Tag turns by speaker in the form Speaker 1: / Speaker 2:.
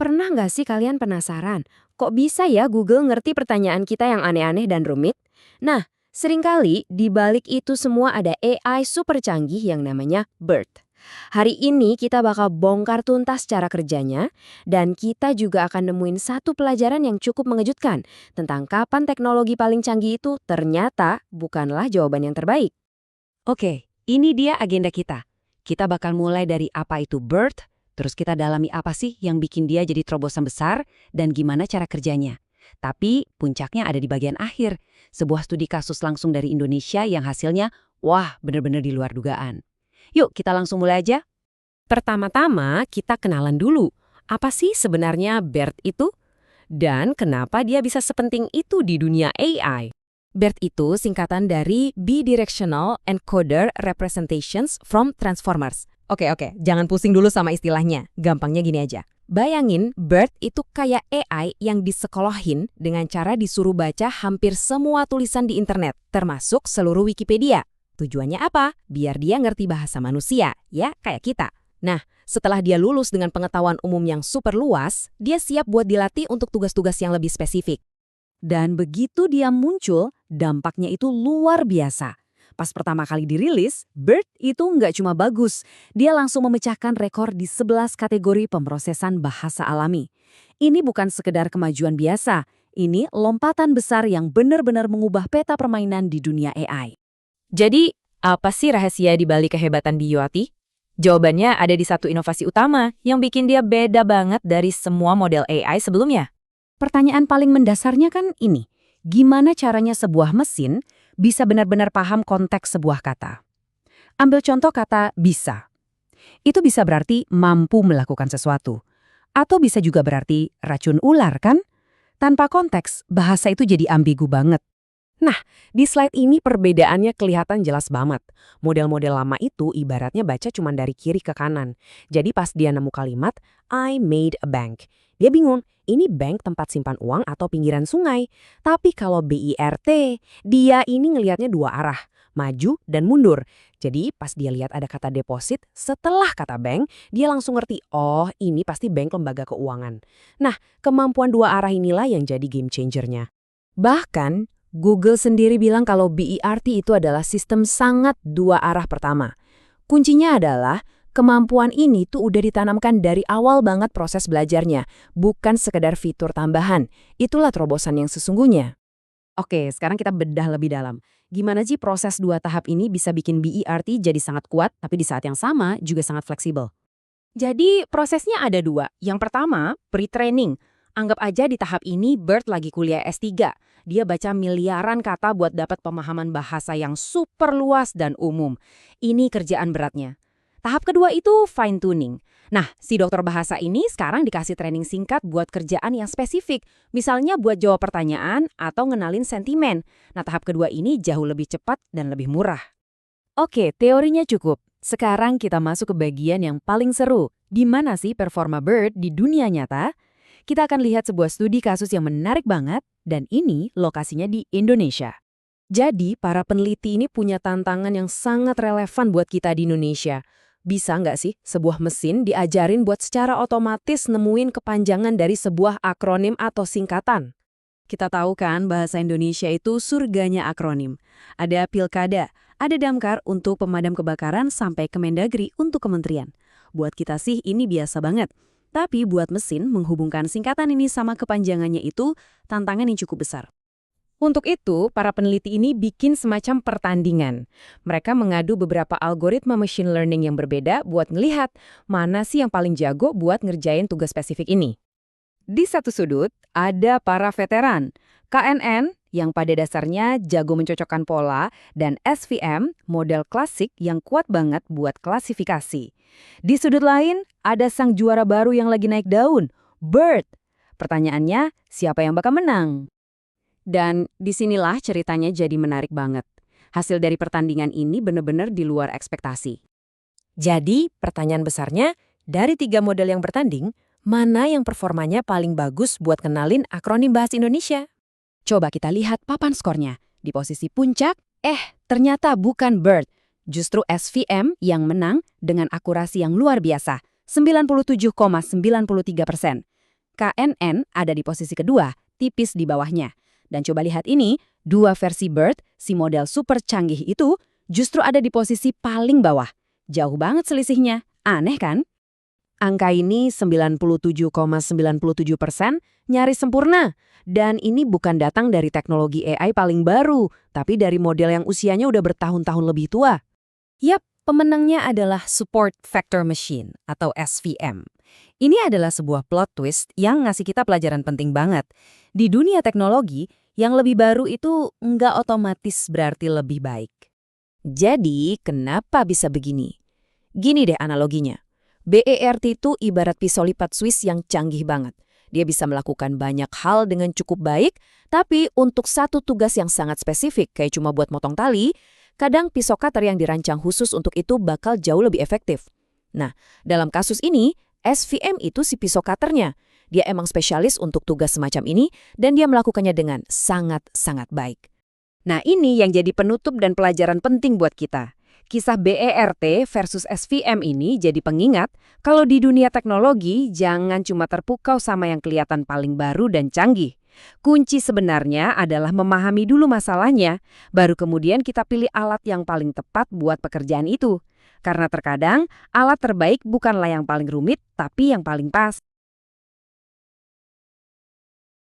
Speaker 1: Pernah nggak sih kalian penasaran, kok bisa ya Google ngerti pertanyaan kita yang aneh-aneh dan rumit? Nah, seringkali di balik itu semua ada AI super canggih yang namanya BERT. Hari ini kita bakal bongkar tuntas cara kerjanya, dan kita juga akan nemuin satu pelajaran yang cukup mengejutkan tentang kapan teknologi paling canggih itu ternyata bukanlah jawaban yang terbaik.
Speaker 2: Oke, ini dia agenda kita. Kita bakal mulai dari apa itu BERT, terus kita dalami apa sih yang bikin dia jadi terobosan besar, dan gimana cara kerjanya. Tapi puncaknya ada di bagian akhir, sebuah studi kasus langsung dari Indonesia yang hasilnya, wah bener-bener di luar dugaan. Yuk kita langsung mulai aja.
Speaker 3: Pertama-tama, kita kenalan dulu. Apa sih sebenarnya BERT itu? Dan kenapa dia bisa sepenting itu di dunia AI? BERT itu singkatan dari Bidirectional Encoder Representations from Transformers. Oke, jangan pusing dulu sama istilahnya. Gampangnya gini aja. Bayangin, BERT itu kayak AI yang disekolahin dengan cara disuruh baca hampir semua tulisan di internet, termasuk seluruh Wikipedia. Tujuannya apa? Biar dia ngerti bahasa manusia, ya kayak kita. Nah, setelah dia lulus dengan pengetahuan umum yang super luas, dia siap buat dilatih untuk tugas-tugas yang lebih spesifik.
Speaker 2: Dan begitu dia muncul, dampaknya itu luar biasa. Pas pertama kali dirilis, BERT itu nggak cuma bagus, dia langsung memecahkan rekor di 11 kategori pemrosesan bahasa alami. Ini bukan sekedar kemajuan biasa, ini lompatan besar yang benar-benar mengubah peta permainan di dunia AI.
Speaker 3: Jadi, apa sih rahasia di balik kehebatan Bioati? Jawabannya ada di satu inovasi utama yang bikin dia beda banget dari semua model AI sebelumnya.
Speaker 2: Pertanyaan paling mendasarnya kan ini, gimana caranya sebuah mesin bisa benar-benar paham konteks sebuah kata? Ambil contoh kata bisa. Itu bisa berarti mampu melakukan sesuatu. Atau bisa juga berarti racun ular kan? Tanpa konteks, bahasa itu jadi ambigu banget.
Speaker 3: Nah, di slide ini perbedaannya kelihatan jelas banget. Model-model lama itu ibaratnya baca cuma dari kiri ke kanan. Jadi pas dia nemu kalimat, I made a bank. Dia bingung, ini bank tempat simpan uang atau pinggiran sungai. Tapi kalau BERT, dia ini ngelihatnya dua arah, maju dan mundur. Jadi pas dia lihat ada kata deposit, setelah kata bank, dia langsung ngerti, oh ini pasti bank lembaga keuangan. Nah, kemampuan dua arah inilah yang jadi game changer-nya. Bahkan, Google sendiri bilang kalau BERT itu adalah sistem sangat dua arah pertama. Kuncinya adalah kemampuan ini tuh udah ditanamkan dari awal banget proses belajarnya, bukan sekedar fitur tambahan. Itulah terobosan yang sesungguhnya.
Speaker 2: Oke, sekarang kita bedah lebih dalam. Gimana sih proses dua tahap ini bisa bikin BERT jadi sangat kuat, tapi di saat yang sama juga sangat fleksibel?
Speaker 4: Jadi prosesnya ada dua. Yang pertama, pre-training. Anggap aja di tahap ini BERT lagi kuliah S3. Dia baca miliaran kata buat dapat pemahaman bahasa yang super luas dan umum. Ini kerjaan beratnya. Tahap kedua itu fine-tuning. Nah, si dokter bahasa ini sekarang dikasih training singkat buat kerjaan yang spesifik. Misalnya buat jawab pertanyaan atau ngenalin sentimen. Nah, tahap kedua ini jauh lebih cepat dan lebih murah.
Speaker 3: Oke, teorinya cukup. Sekarang kita masuk ke bagian yang paling seru. Di mana sih performa BERT di dunia nyata? Kita akan lihat sebuah studi kasus yang menarik banget, dan ini lokasinya di Indonesia. Jadi, para peneliti ini punya tantangan yang sangat relevan buat kita di Indonesia. Bisa nggak sih sebuah mesin diajarin buat secara otomatis nemuin kepanjangan dari sebuah akronim atau singkatan?
Speaker 2: Kita tahu kan bahasa Indonesia itu surganya akronim. Ada Pilkada, ada Damkar untuk pemadam kebakaran sampai Kemendagri untuk kementerian. Buat kita sih ini biasa banget. Tapi buat mesin menghubungkan singkatan ini sama kepanjangannya itu tantangan yang cukup besar.
Speaker 3: Untuk itu, para peneliti ini bikin semacam pertandingan. Mereka mengadu beberapa algoritma machine learning yang berbeda buat ngelihat mana sih yang paling jago buat ngerjain tugas spesifik ini. Di satu sudut, ada para veteran, KNN yang pada dasarnya jago mencocokkan pola, dan SVM, model klasik yang kuat banget buat klasifikasi. Di sudut lain, ada sang juara baru yang lagi naik daun, BERT. Pertanyaannya, siapa yang bakal menang?
Speaker 2: Dan disinilah ceritanya jadi menarik banget. Hasil dari pertandingan ini benar-benar di luar ekspektasi.
Speaker 3: Jadi, pertanyaan besarnya, dari 3 model yang bertanding, mana yang performanya paling bagus buat kenalin akronim bahasa Indonesia?
Speaker 2: Coba kita lihat papan skornya. Di posisi puncak, ternyata bukan BERT. Justru SVM yang menang dengan akurasi yang luar biasa, 97,93%. KNN ada di posisi kedua, tipis di bawahnya. Dan coba lihat ini, dua versi BERT, si model super canggih itu, justru ada di posisi paling bawah. Jauh banget selisihnya. Aneh kan?
Speaker 3: Angka ini 97,97%, nyaris sempurna. Dan ini bukan datang dari teknologi AI paling baru, tapi dari model yang usianya udah bertahun-tahun lebih tua.
Speaker 2: Yap, pemenangnya adalah Support Vector Machine atau SVM. Ini adalah sebuah plot twist yang ngasih kita pelajaran penting banget. Di dunia teknologi, yang lebih baru itu nggak otomatis berarti lebih baik.
Speaker 1: Jadi, kenapa bisa begini? Gini deh analoginya. BERT itu ibarat pisau lipat Swiss yang canggih banget. Dia bisa melakukan banyak hal dengan cukup baik, tapi untuk satu tugas yang sangat spesifik, kayak cuma buat motong tali, kadang pisau cutter yang dirancang khusus untuk itu bakal jauh lebih efektif. Nah, dalam kasus ini, SVM itu si pisau cutternya. Dia emang spesialis untuk tugas semacam ini, dan dia melakukannya dengan sangat-sangat baik.
Speaker 2: Nah, ini yang jadi penutup dan pelajaran penting buat kita. Kisah BERT versus SVM ini jadi pengingat kalau di dunia teknologi jangan cuma terpukau sama yang kelihatan paling baru dan canggih. Kunci sebenarnya adalah memahami dulu masalahnya, baru kemudian kita pilih alat yang paling tepat buat pekerjaan itu. Karena terkadang alat terbaik bukanlah yang paling rumit, tapi yang paling pas.